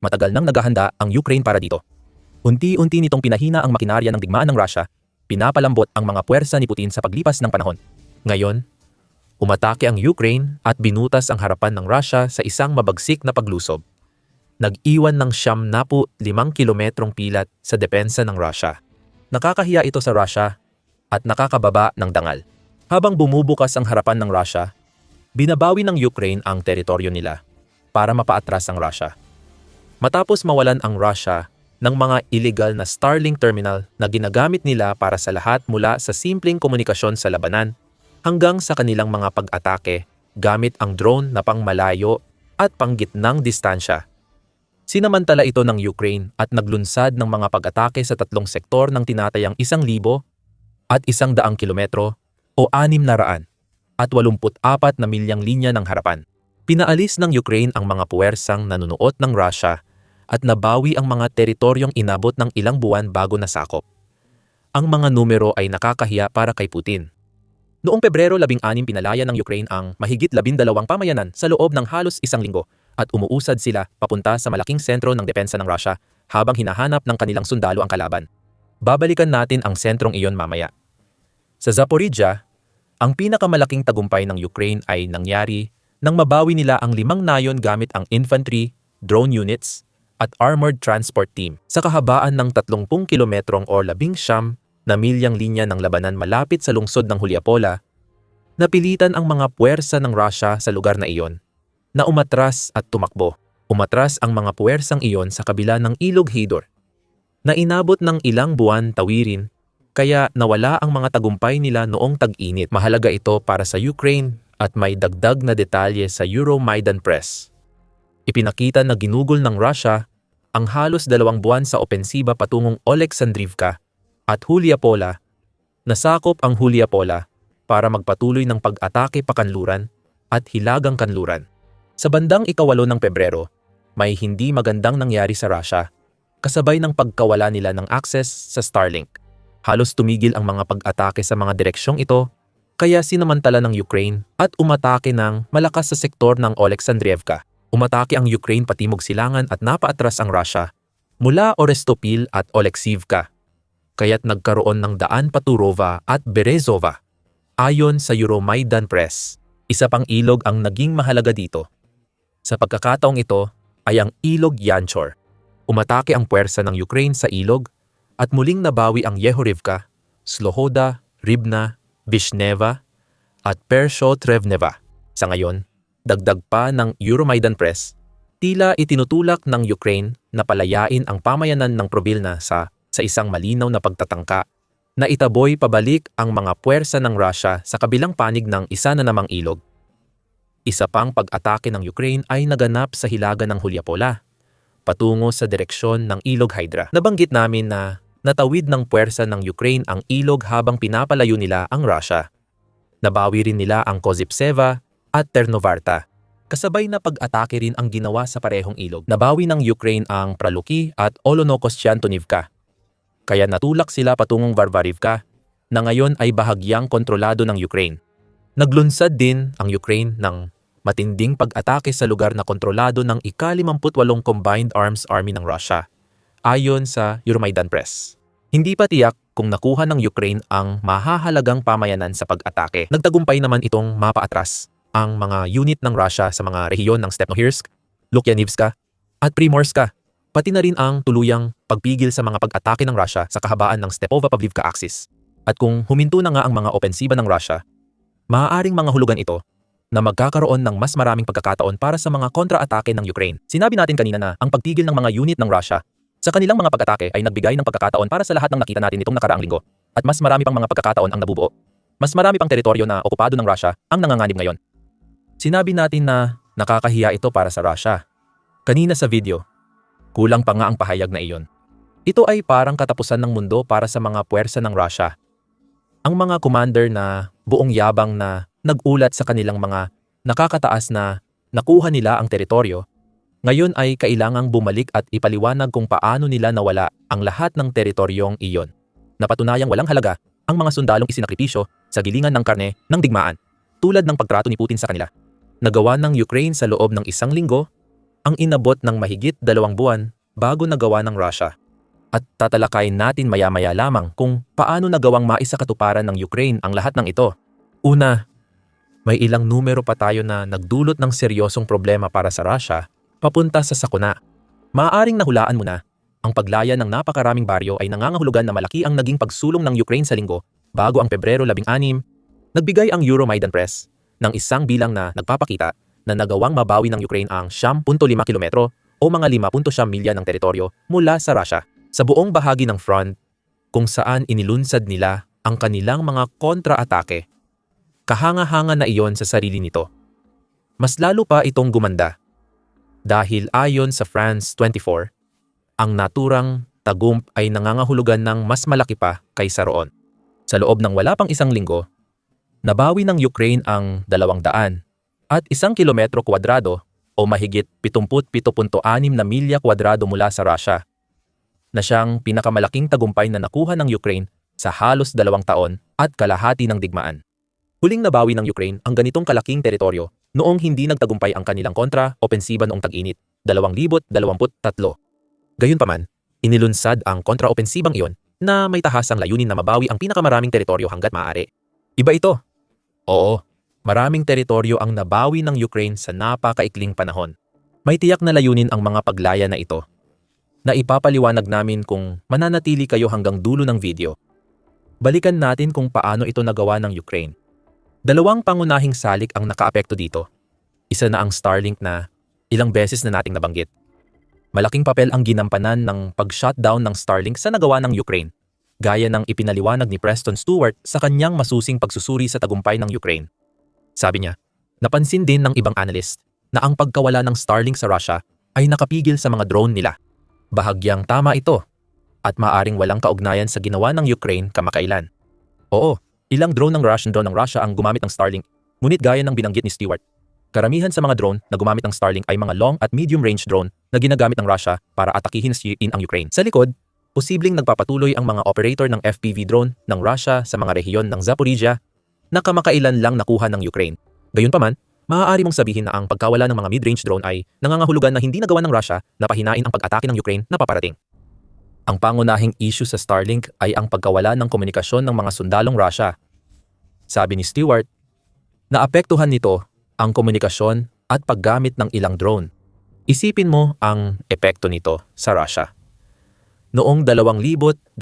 Matagal nang naghahanda ang Ukraine para dito. Unti-unti nitong pinahina ang makinarya ng digmaan ng Russia, pinapalambot ang mga puwersa ni Putin sa paglipas ng panahon. Ngayon, umatake ang Ukraine at binutas ang harapan ng Russia sa isang mabagsik na paglusob. Nag-iwan ng 75 kilometrong pilat sa depensa ng Russia. Nakakahiya ito sa Russia at nakakababa ng dangal. Habang bumubukas ang harapan ng Russia, binabawi ng Ukraine ang teritoryo nila para mapaatras ang Russia. Matapos mawalan ang Russia ng mga illegal na Starlink terminal na ginagamit nila para sa lahat mula sa simpleng komunikasyon sa labanan hanggang sa kanilang mga pag-atake gamit ang drone na pangmalayo at panggitnang distansya. Sinamantala ito ng Ukraine at naglunsad ng mga pag-atake sa tatlong sektor ng tinatayang 1,000 at 100 kilometro o 600 at 84 na milyang linya ng harapan. Pinaalis ng Ukraine ang mga puwersang nanunuot ng Russia at nabawi ang mga teritoryong inabot ng ilang buwan bago nasakop. Ang mga numero ay nakakahiya para kay Putin. Noong Pebrero 16 pinalaya ng Ukraine ang mahigit 12 pamayanan sa loob ng halos 1 linggo at umuusad sila papunta sa malaking sentro ng depensa ng Russia habang hinahanap ng kanilang sundalo ang kalaban. Babalikan natin ang sentrong iyon mamaya. Sa Zaporizhia, ang pinakamalaking tagumpay ng Ukraine ay nangyari nang mabawi nila ang 5 nayon gamit ang infantry, drone units, at armored transport team sa kahabaan ng 30 kilometrong o 19 na milyang linya ng labanan malapit sa lungsod ng Huliapola. Napilitan ang mga puwersa ng Russia sa lugar na iyon na umatras at tumakbo. Umatras ang mga puwersang iyon sa kabila ng Ilog Hedor na inabot ng ilang buwan tawirin, kaya nawala ang mga tagumpay nila noong tag-init. Mahalaga ito para sa Ukraine at may dagdag na detalye sa Euromaidan Press. Ipinakita na ginugol ng Russia ang halos 2 buwan sa opensiba patungong Oleksandrivka at Huliapola. Nasakop ang Huliapola para magpatuloy ng pag-atake pa kanluran at hilagang kanluran. Sa bandang 8 ng Pebrero, may hindi magandang nangyari sa Russia, kasabay ng pagkawala nila ng access sa Starlink. Halos tumigil ang mga pag-atake sa mga direksyong ito, kaya sinamantala ng Ukraine at umatake ng malakas sa sektor ng Oleksandriivka. Umatake ang Ukraine patimog silangan at napaatras ang Russia mula Orestopil at Oleksivka, kaya't nagkaroon ng daan Paturova at Berezova. Ayon sa Euromaidan Press, isa pang ilog ang naging mahalaga dito. Sa pagkakataong ito ay ang Ilog Yanchor. Umatake ang puwersa ng Ukraine sa ilog at muling nabawi ang Yehorivka, Slohoda, Ribna, Vishneva at Pershotrevneva. Sa ngayon, dagdag pa ng Euromaidan Press, tila itinutulak ng Ukraine na palayain ang pamayanan ng Probilna sa isang malinaw na pagtatangka na itaboy pabalik ang mga puwersa ng Russia sa kabilang panig ng isa na namang ilog. Isa pang pag-atake ng Ukraine ay naganap sa hilaga ng Huliapola, patungo sa direksyon ng Ilog Hydra. Nabanggit namin na natawid ng puwersa ng Ukraine ang ilog habang pinapalayo nila ang Russia. Nabawi rin nila ang Kozipseva at Ternovarta. Kasabay na pag-atake rin ang ginawa sa parehong ilog. Nabawi ng Ukraine ang Praluki at Olonokostyantonivka. Kaya natulak sila patungong Varvarivka na ngayon ay bahagyang kontrolado ng Ukraine. Naglunsad din ang Ukraine ng matinding pag-atake sa lugar na kontrolado ng ika-58 Combined Arms Army ng Russia, ayon sa Euromaidan Press. Hindi pa tiyak kung nakuha ng Ukraine ang mahahalagang pamayanan sa pag-atake. Nagtagumpay naman itong mapaatras ang mga unit ng Russia sa mga rehiyon ng Stepnohirsk, Lukyanivska at Primorska, pati na rin ang tuluyang pagpigil sa mga pag-atake ng Russia sa kahabaan ng Stepova-Pavlivka axis. At kung huminto na nga ang mga opensiba ng Russia, maaaring mga hulugan ito na magkakaroon ng mas maraming pagkakataon para sa mga kontra-atake ng Ukraine. Sinabi natin kanina na ang pagtigil ng mga unit ng Russia sa kanilang mga pag-atake ay nagbigay ng pagkakataon para sa lahat ng nakita natin nitong nakaraang linggo. At mas marami pang mga pagkakataon ang nabubuo. Mas marami pang teritoryo na okupado ng Russia ang nanganganib ngayon. Sinabi natin na nakakahiya ito para sa Russia. Kanina sa video, kulang pa nga ang pahayag na iyon. Ito ay parang katapusan ng mundo para sa mga puwersa ng Russia. Ang mga commander na buong yabang na nag-ulat sa kanilang mga nakakataas na nakuha nila ang teritoryo, ngayon ay kailangang bumalik at ipaliwanag kung paano nila nawala ang lahat ng teritoryong iyon. Napatunayang walang halaga ang mga sundalong isinakripisyo sa gilingan ng karne ng digmaan, tulad ng pagtrato ni Putin sa kanila. Nagawa ng Ukraine sa loob ng 1 linggo ang inabot ng mahigit 2 buwan bago nagawa ng Russia. At tatalakayin natin maya-maya lamang kung paano nagawang maisakatuparan ng Ukraine ang lahat ng ito. Una, may ilang numero pa tayo na nagdulot ng seryosong problema para sa Russia papunta sa sakuna. Maaaring nahulaan mo na, ang paglaya ng napakaraming baryo ay nangangahulugan na malaki ang naging pagsulong ng Ukraine sa linggo bago ang Pebrero 16, nagbigay ang Euromaidan Press ng isang bilang na nagpapakita na nagawang mabawi ng Ukraine ang 10.5 kilometro o mga 5.7 milya ng teritoryo mula sa Russia sa buong bahagi ng front kung saan inilunsad nila ang kanilang mga kontra-atake. Kahanga-hanga na iyon sa sarili nito. Mas lalo pa itong gumanda dahil ayon sa France 24, ang naturang tagump ay nangangahulugan ng mas malaki pa kaysa roon. Sa loob ng wala pang isang linggo, nabawi ng Ukraine ang 200 at 1 kilometro kwadrado o mahigit 77.6 na milya kwadrado mula sa Russia, na siyang pinakamalaking tagumpay na nakuha ng Ukraine sa halos 2 taon at kalahati ng digmaan. Huling nabawi ng Ukraine ang ganitong kalaking teritoryo noong hindi nagtagumpay ang kanilang kontra-opensiba noong tag-init, 2023. Gayunpaman, inilunsad ang kontra-opensibang iyon na may tahasang layunin na mabawi ang pinakamaraming teritoryo hanggat maaari. Iba ito. Oo, maraming teritoryo ang nabawi ng Ukraine sa napakaikling panahon. May tiyak na layunin ang mga paglaya na ito, na ipapaliwanag namin kung mananatili kayo hanggang dulo ng video. Balikan natin kung paano ito nagawa ng Ukraine. 2 pangunahing salik ang nakaapekto dito. Isa na ang Starlink na ilang beses na nating nabanggit. Malaking papel ang ginampanan ng pag-shutdown ng Starlink sa nagawa ng Ukraine, gaya ng ipinaliwanag ni Preston Stewart sa kanyang masusing pagsusuri sa tagumpay ng Ukraine. Sabi niya, napansin din ng ibang analyst na ang pagkawala ng Starlink sa Russia ay nakapigil sa mga drone nila. Bahagyang tama ito at maaring walang kaugnayan sa ginawa ng Ukraine kamakailan. Oo, ilang drone ng Russia ang gumamit ng Starlink, ngunit gaya ng binanggit ni Stewart, karamihan sa mga drone na gumamit ng Starlink ay mga long at medium range drone na ginagamit ng Russia para atakihin ang Ukraine. Sa likod, posibleng nagpapatuloy ang mga operator ng FPV drone ng Russia sa mga rehiyon ng Zaporizhia na kamakailan lang nakuha ng Ukraine. Gayunpaman, maaari mong sabihin na ang pagkawala ng mga mid-range drone ay nangangahulugan na hindi nagawa ng Russia na pahinain ang pag-atake ng Ukraine na paparating. Ang pangunahing issue sa Starlink ay ang pagkawala ng komunikasyon ng mga sundalong Russia. Sabi ni Stewart, naapektuhan nito ang komunikasyon at paggamit ng ilang drone. Isipin mo ang epekto nito sa Russia. Noong 2025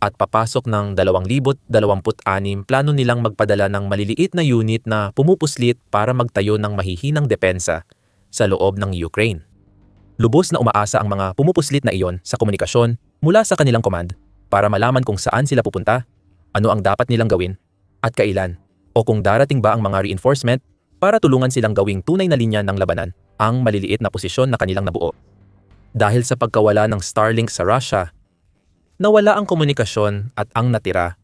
at papasok ng 2026, plano nilang magpadala ng maliliit na unit na pumupuslit para magtayo ng mahihinang depensa sa loob ng Ukraine. Lubos na umaasa ang mga pumupuslit na iyon sa komunikasyon mula sa kanilang command para malaman kung saan sila pupunta, ano ang dapat nilang gawin, at kailan, o kung darating ba ang mga reinforcement para tulungan silang gawing tunay na linya ng labanan ang maliliit na posisyon na kanilang nabuo. Dahil sa pagkawala ng Starlink sa Russia, nawala ang komunikasyon at ang natira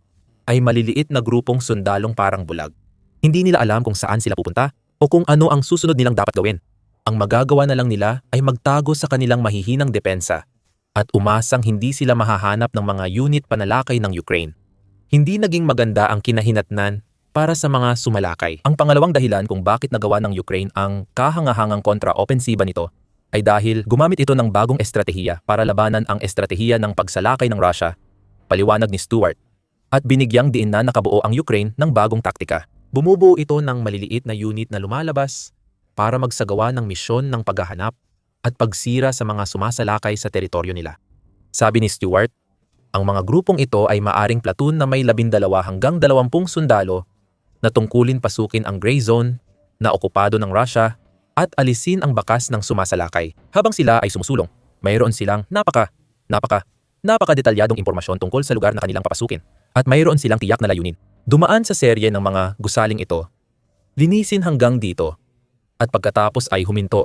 ay maliliit na grupong sundalong parang bulag. Hindi nila alam kung saan sila pupunta o kung ano ang susunod nilang dapat gawin. Ang magagawa na lang nila ay magtago sa kanilang mahihinang depensa at umasang hindi sila mahahanap ng mga unit panalakay ng Ukraine. Hindi naging maganda ang kinahinatnan para sa mga sumalakay. Ang pangalawang dahilan kung bakit nagawa ng Ukraine ang kahangahangang kontra-opensiba nito ay dahil gumamit ito ng bagong estratehiya para labanan ang estratehiya ng pagsalakay ng Russia, paliwanag ni Stewart, at binigyang diin na nakabuo ang Ukraine ng bagong taktika. Bumubuo ito ng maliliit na unit na lumalabas para magsagawa ng misyon ng paghahanap at pagsira sa mga sumasalakay sa teritoryo nila. Sabi ni Stewart, ang mga grupong ito ay maaring platoon na may 12 hanggang 20 sundalo na tungkulin pasukin ang gray zone na okupado ng Russia at alisin ang bakas ng sumasalakay. Habang sila ay sumusulong, mayroon silang napaka-detalyadong impormasyon tungkol sa lugar na kanilang papasukin at mayroon silang tiyak na layunin. Dumaan sa serye ng mga gusaling ito, linisin hanggang dito, at pagkatapos ay huminto,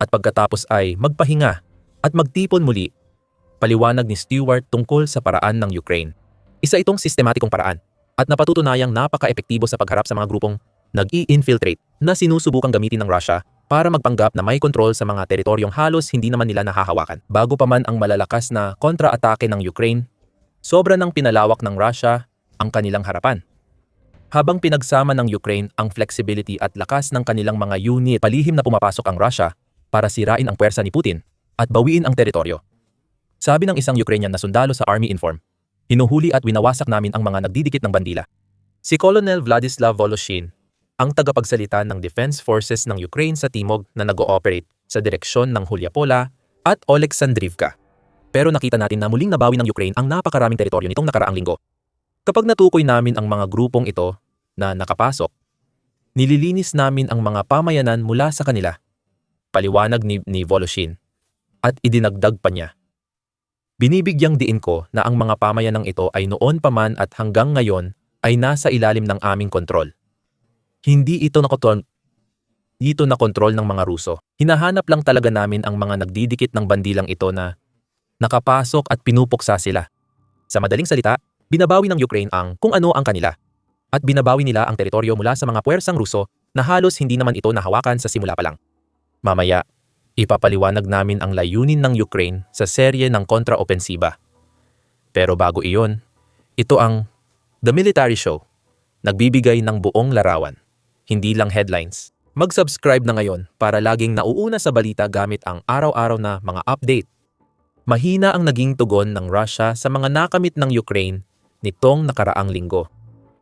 at pagkatapos ay magpahinga at magtipon muli, paliwanag ni Stewart tungkol sa paraan ng Ukraine. Isa itong sistematikong paraan at napatutunayang napaka-epektibo sa pagharap sa mga grupong nag-i-infiltrate na sinusubukang gamitin ng Russia para magpanggap na may kontrol sa mga teritoryong halos hindi naman nila nahahawakan. Bago pa man ang malalakas na kontra-atake ng Ukraine, sobra nang pinalawak ng Russia ang kanilang harapan. Habang pinagsama ng Ukraine ang flexibility at lakas ng kanilang mga unit, palihim na pumapasok ang Russia para sirain ang puwersa ni Putin at bawiin ang teritoryo. Sabi ng isang Ukrainian na sundalo sa Army Inform, hinuhuli at winawasak namin ang mga nagdidikit ng bandila. Si Colonel Vladislav Voloshin, ang tagapagsalita ng Defense Forces ng Ukraine sa Timog na nag-ooperate sa direksyon ng Hulyapola at Oleksandrivka. Pero nakita natin na muling nabawi ng Ukraine ang napakaraming teritoryo nitong nakaraang linggo. Kapag natukoy namin ang mga grupong ito na nakapasok, nililinis namin ang mga pamayanan mula sa kanila. Paliwanag ni Voloshin. At idinagdag pa niya. Binibigyang diin ko na ang mga pamayanang ito ay noon pa man at hanggang ngayon ay nasa ilalim ng aming kontrol. Hindi ito nakontrol ng mga Ruso. Hinahanap lang talaga namin ang mga nagdidikit ng bandilang ito na nakapasok at pinupuksa sila. Sa madaling salita, binabawi ng Ukraine ang kung ano ang kanila. At binabawi nila ang teritoryo mula sa mga puwersang Ruso na halos hindi naman ito nahawakan sa simula pa lang. Mamaya, ipapaliwanag namin ang layunin ng Ukraine sa serye ng kontra-opensiba. Pero bago iyon, ito ang The Military Show. Nagbibigay ng buong larawan, hindi lang headlines. Mag-subscribe na ngayon para laging nauuna sa balita gamit ang araw-araw na mga update. Mahina ang naging tugon ng Russia sa mga nakamit ng Ukraine nitong nakaraang linggo.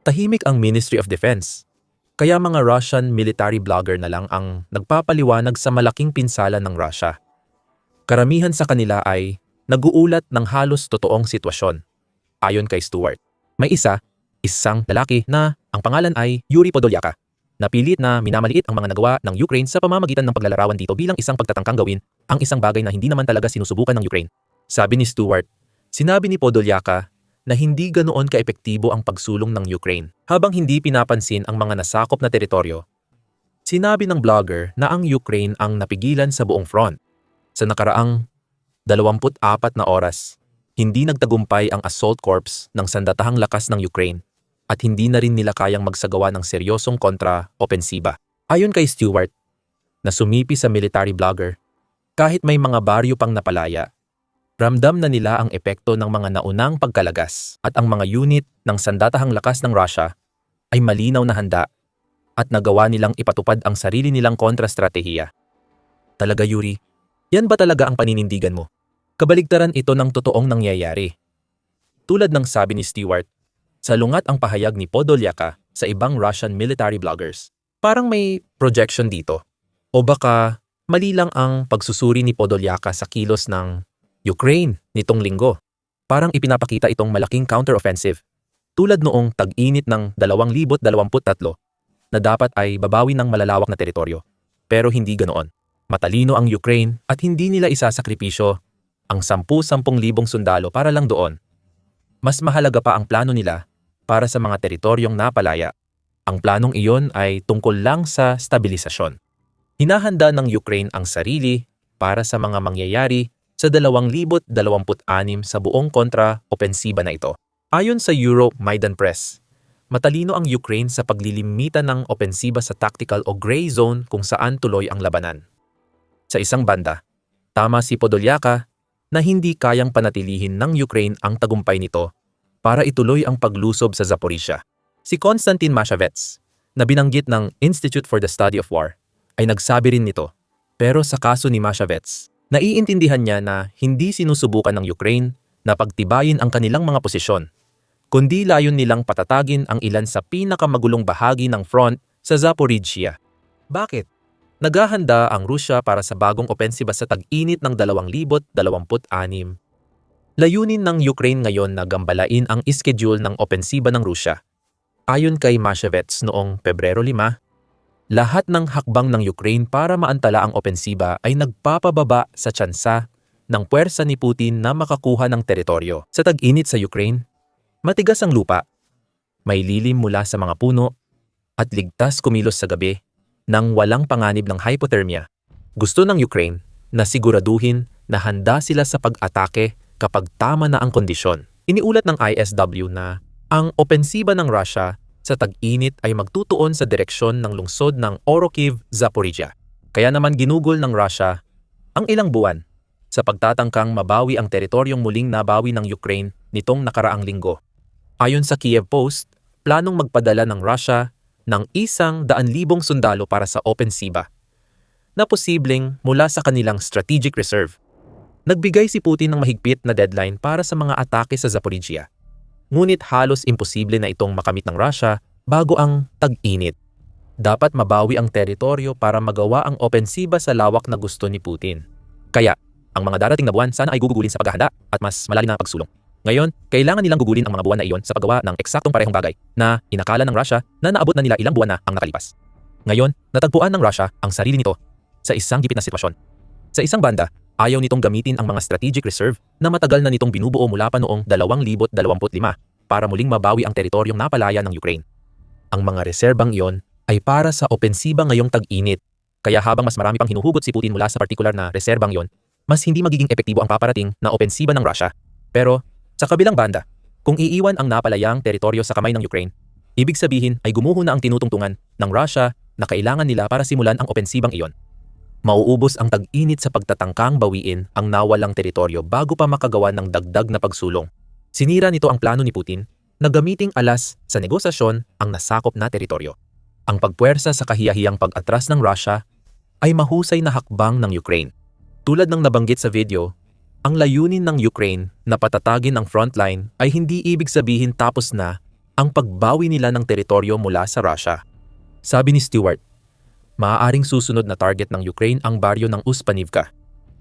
Tahimik ang Ministry of Defense. Kaya mga Russian military blogger na lang ang nagpapaliwanag sa malaking pinsala ng Russia. Karamihan sa kanila ay nag-uulat ng halos totoong sitwasyon. Ayon kay Stewart, may isang lalaki na ang pangalan ay Yuri Podolyaka. Napilit na minamaliit ang mga nagawa ng Ukraine sa pamamagitan ng paglalarawan dito bilang isang pagtatangkang gawin ang isang bagay na hindi naman talaga sinusubukan ng Ukraine. Sabi ni Stewart, sinabi ni Podolyaka na hindi ganoon kaepektibo ang pagsulong ng Ukraine habang hindi pinapansin ang mga nasakop na teritoryo. Sinabi ng blogger na ang Ukraine ang napigilan sa buong front. Sa nakaraang 24 na oras, hindi nagtagumpay ang assault corps ng sandatahang lakas ng Ukraine at hindi na rin nila kayang magsagawa ng seryosong kontra-opensiba. Ayon kay Stewart, na sumipi sa military blogger, kahit may mga baryo pang napalaya, ramdam na nila ang epekto ng mga naunang pagkalagas at ang mga unit ng sandatahang lakas ng Russia ay malinaw na handa at nagawa nilang ipatupad ang sarili nilang kontra-stratehiya. Talaga Yuri, yan ba talaga ang paninindigan mo? Kabaligtaran ito ng totoong nangyayari. Tulad ng sabi ni Stewart, salungat ang pahayag ni Podolyaka sa ibang Russian military bloggers. Parang may projection dito. O baka mali lang ang pagsusuri ni Podolyaka sa kilos ng Ukraine nitong linggo. Parang ipinapakita itong malaking counter-offensive. Tulad noong tag-init ng 2023 na dapat ay babawi ng malalawak na teritoryo. Pero hindi ganoon. Matalino ang Ukraine at hindi nila isasakripisyo ang 10,000 sundalo para lang doon. Mas mahalaga pa ang plano nila para sa mga teritoryong napalaya. Ang planong iyon ay tungkol lang sa stabilisasyon. Hinahanda ng Ukraine ang sarili para sa mga mangyayari sa 2026 sa buong kontra-opensiba na ito. Ayon sa Euromaidan Press, matalino ang Ukraine sa paglilimita ng opensiba sa tactical o gray zone kung saan tuloy ang labanan. Sa isang banda, tama si Podolyaka na hindi kayang panatilihin ng Ukraine ang tagumpay nito para ituloy ang paglusob sa Zaporizhia. Si Konstantin Mashavets, na binanggit ng Institute for the Study of War, ay nagsabi rin nito. Pero sa kaso ni Mashavets, naiintindihan niya na hindi sinusubukan ng Ukraine na pagtibayin ang kanilang mga posisyon, kundi layon nilang patatagin ang ilan sa pinakamagulong bahagi ng front sa Zaporizhia. Bakit? Naghahanda ang Rusya para sa bagong opensiba sa tag-init ng 2026. Layunin ng Ukraine ngayon na gambalain ang iskediul ng opensiba ng Rusya. Ayon kay Mashavets noong Pebrero 5, lahat ng hakbang ng Ukraine para maantala ang opensiba ay nagpapababa sa tsansa ng puwersa ni Putin na makakuha ng teritoryo. Sa tag-init sa Ukraine, matigas ang lupa, may lilim mula sa mga puno, at ligtas kumilos sa gabi nang walang panganib ng hypothermia. Gusto ng Ukraine na siguraduhin na handa sila sa pag-atake kapag tama na ang kondisyon. Iniulat ng ISW na ang opensiba ng Russia sa tag-init ay magtutuon sa direksyon ng lungsod ng Orokhiv-Zaporizhia. Kaya naman ginugol ng Russia ang ilang buwan sa pagtatangkang mabawi ang teritoryong muling nabawi ng Ukraine nitong nakaraang linggo. Ayon sa Kiev Post, planong magpadala ng Russia ng 100,000 sundalo para sa opensiba. na posibleng mula sa kanilang strategic reserve. Nagbigay si Putin ng mahigpit na deadline para sa mga atake sa Zaporizhia. Ngunit halos imposible na itong makamit ng Russia bago ang tag-init. Dapat mabawi ang teritoryo para magawa ang opensiba sa lawak na gusto ni Putin. Kaya, ang mga darating na buwan sana ay gugugulin sa paghahanda at mas malalim na pagsulong. Ngayon, kailangan nilang gugulin ang mga buwan na iyon sa paggawa ng eksaktong parehong bagay na inakala ng Russia na naabot na nila ilang buwan na ang nakalipas. Ngayon, natagpuan ng Russia ang sarili nito sa isang gipit na sitwasyon. Sa isang banda, ayaw nitong gamitin ang mga strategic reserve na matagal na nitong binubuo mula pa noong 2025 para muling mabawi ang teritoryong napalaya ng Ukraine. Ang mga reserbang iyon ay para sa opensiba ngayong tag-init. Kaya habang mas marami pang hinuhugot si Putin mula sa partikular na reserbang iyon, mas hindi magiging epektibo ang paparating na opensiba ng Russia. Pero, sa kabilang banda, kung iiwan ang napalayang teritoryo sa kamay ng Ukraine, ibig sabihin ay gumuho na ang tinutungtungan ng Russia na kailangan nila para simulan ang opensibang iyon. Mauubos ang tag-init sa pagtatangkang bawiin ang nawalang teritoryo bago pa makagawa ng dagdag na pagsulong. Sinira nito ang plano ni Putin na gamiting alas sa negosasyon ang nasakop na teritoryo. Ang pagpuwersa sa kahiyahiyang pag-atras ng Russia ay mahusay na hakbang ng Ukraine. Tulad ng nabanggit sa video, ang layunin ng Ukraine na patatagin ang frontline ay hindi ibig sabihin tapos na ang pagbawi nila ng teritoryo mula sa Russia. Sabi ni Stewart, maaaring susunod na target ng Ukraine ang baryo ng Uspanivka.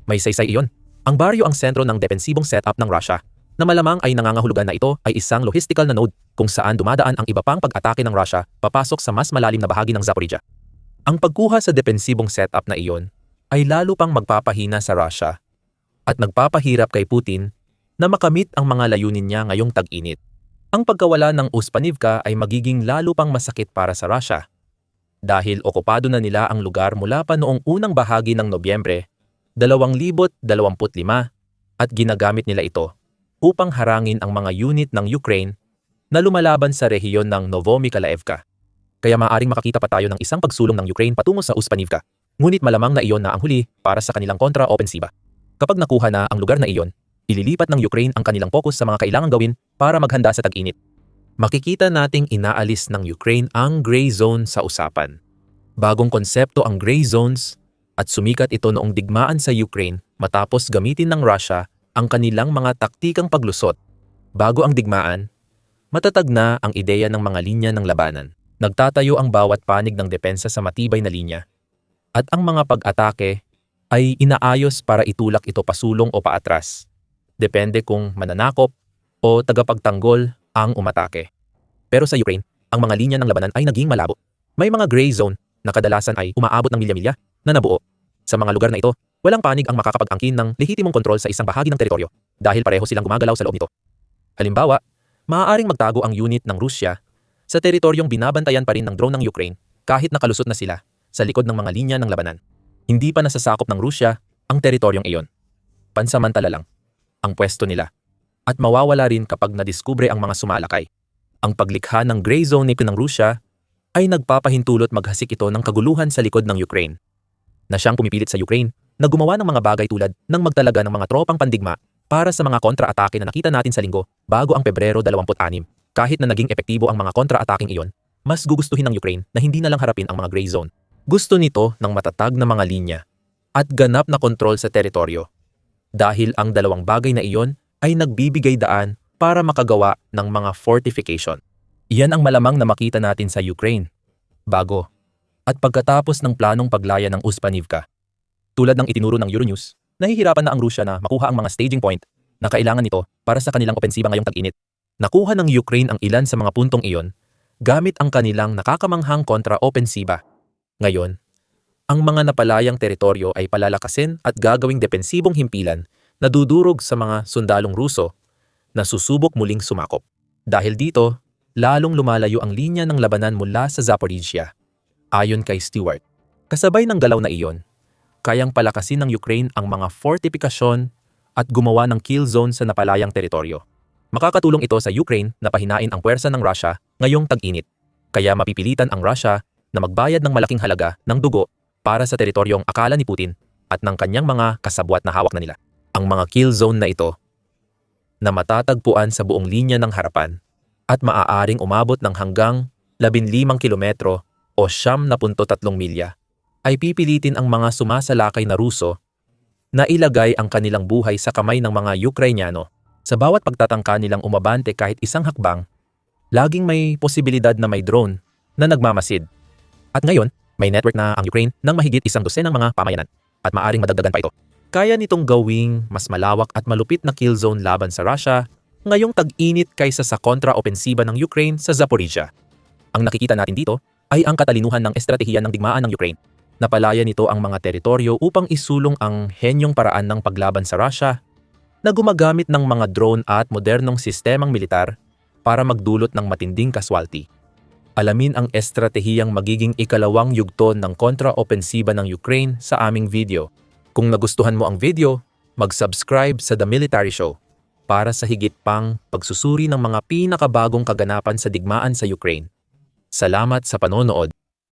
May saysay iyon. Ang baryo ang sentro ng depensibong setup ng Russia na malamang ay nangangahulugan na ito ay isang logistical na node kung saan dumadaan ang iba pang pag-atake ng Russia papasok sa mas malalim na bahagi ng Zaporizhia. Ang pagkuha sa depensibong setup na iyon ay lalo pang magpapahina sa Russia at nagpapahirap kay Putin na makamit ang mga layunin niya ngayong tag-init. Ang pagkawala ng Uspanivka ay magiging lalo pang masakit para sa Russia dahil okupado na nila ang lugar mula pa noong unang bahagi ng Nobyembre 2025 at ginagamit nila ito upang harangin ang mga unit ng Ukraine na lumalaban sa rehiyon ng Novomykolaievka. Kaya maaaring makakita pa tayo ng isang pagsulong ng Ukraine patungo sa Uspanivka. Ngunit malamang na iyon na ang huli para sa kanilang kontra-opensiba. Kapag nakuha na ang lugar na iyon, ililipat ng Ukraine ang kanilang focus sa mga kailangang gawin para maghanda sa tag-init. Makikita nating inaalis ng Ukraine ang gray zone sa usapan. Bagong konsepto ang gray zones at sumikat ito noong digmaan sa Ukraine matapos gamitin ng Russia ang kanilang mga taktikang paglusot. Bago ang digmaan, matatag na ang ideya ng mga linya ng labanan. Nagtatayo ang bawat panig ng depensa sa matibay na linya. At ang mga pag-atake ay inaayos para itulak ito pasulong o paatras. Depende kung mananakop o tagapagtanggol ang umatake. Pero sa Ukraine, ang mga linya ng labanan ay naging malabo. May mga gray zone na kadalasan ay umaabot ng milya-milya na nabuo. Sa mga lugar na ito, walang panig ang makakapag-angkin ng lehitimong kontrol sa isang bahagi ng teritoryo dahil pareho silang gumagalaw sa loob nito. Halimbawa, maaaring magtago ang unit ng Rusya sa teritoryong binabantayan pa rin ng drone ng Ukraine kahit nakalusot na sila sa likod ng mga linya ng labanan. Hindi pa nasasakop ng Rusya ang teritoryong iyon. Pansamantala lang ang pwesto nila at mawawala rin kapag nadiskubre ang mga sumalakay. Ang paglikha ng gray zone ng Rusya ay nagpapahintulot maghasik ito ng kaguluhan sa likod ng Ukraine na siyang pumipilit sa Ukraine na gumawa ng mga bagay tulad ng magtalaga ng mga tropang pandigma para sa mga kontra-atake na nakita natin sa linggo bago ang Pebrero 26. Kahit na naging epektibo ang mga kontra-ataking iyon, mas gugustuhin ng Ukraine na hindi na lang harapin ang mga gray zone. Gusto nito ng matatag na mga linya at ganap na kontrol sa teritoryo. Dahil ang dalawang bagay na iyon ay nagbibigay daan para makagawa ng mga fortification. Iyan ang malamang na makita natin sa Ukraine bago at pagkatapos ng planong paglaya ng Uspanivka. Tulad ng itinuro ng Euronews, nahihirapan na ang Rusya na makuha ang mga staging point na kailangan nito para sa kanilang opensiba ngayong tag-init. Nakuha ng Ukraine ang ilan sa mga puntong iyon gamit ang kanilang nakakamanghang kontra-opensiba. Ngayon, ang mga napalayang teritoryo ay palalakasin at gagawing depensibong himpilan na dudurog sa mga sundalong Ruso na susubok muling sumakop. Dahil dito, lalong lumalayo ang linya ng labanan mula sa Zaporizhia. Ayon kay Stewart, kasabay ng galaw na iyon, kayang palakasin ng Ukraine ang mga fortifikasyon at gumawa ng kill zone sa napalayang teritoryo. Makakatulong ito sa Ukraine na pahinain ang puwersa ng Russia ngayong tag-init. Kaya mapipilitan ang Russia na magbayad ng malaking halaga ng dugo para sa teritoryong akala ni Putin at ng kanyang mga kasabwat na hawak na nila. Ang mga kill zone na ito na matatagpuan sa buong linya ng harapan at maaaring umabot ng hanggang 15 kilometro o 73 milya ay pipilitin ang mga sumasalakay na Ruso na ilagay ang kanilang buhay sa kamay ng mga Ukrainyano. Sa bawat pagtatangka nilang umabante kahit isang hakbang, laging may posibilidad na may drone na nagmamasid. At ngayon, may network na ang Ukraine ng mahigit 100 mga pamayanan at maaring madagdagan pa ito. Kaya nitong gawing mas malawak at malupit na kill zone laban sa Russia ngayong tag-init kaysa sa kontra-opensiba ng Ukraine sa Zaporizhia. Ang nakikita natin dito ay ang katalinuhan ng estratehiya ng digmaan ng Ukraine. Napalaya nito ang mga teritoryo upang isulong ang henyong paraan ng paglaban sa Russia na gumagamit ng mga drone at modernong sistemang militar para magdulot ng matinding kaswalti. Alamin ang estratehiyang magiging ikalawang yugto ng kontra-opensiba ng Ukraine sa aming video. Kung nagustuhan mo ang video, mag-subscribe sa The Military Show para sa higit pang pagsusuri ng mga pinakabagong kaganapan sa digmaan sa Ukraine. Salamat sa panonood.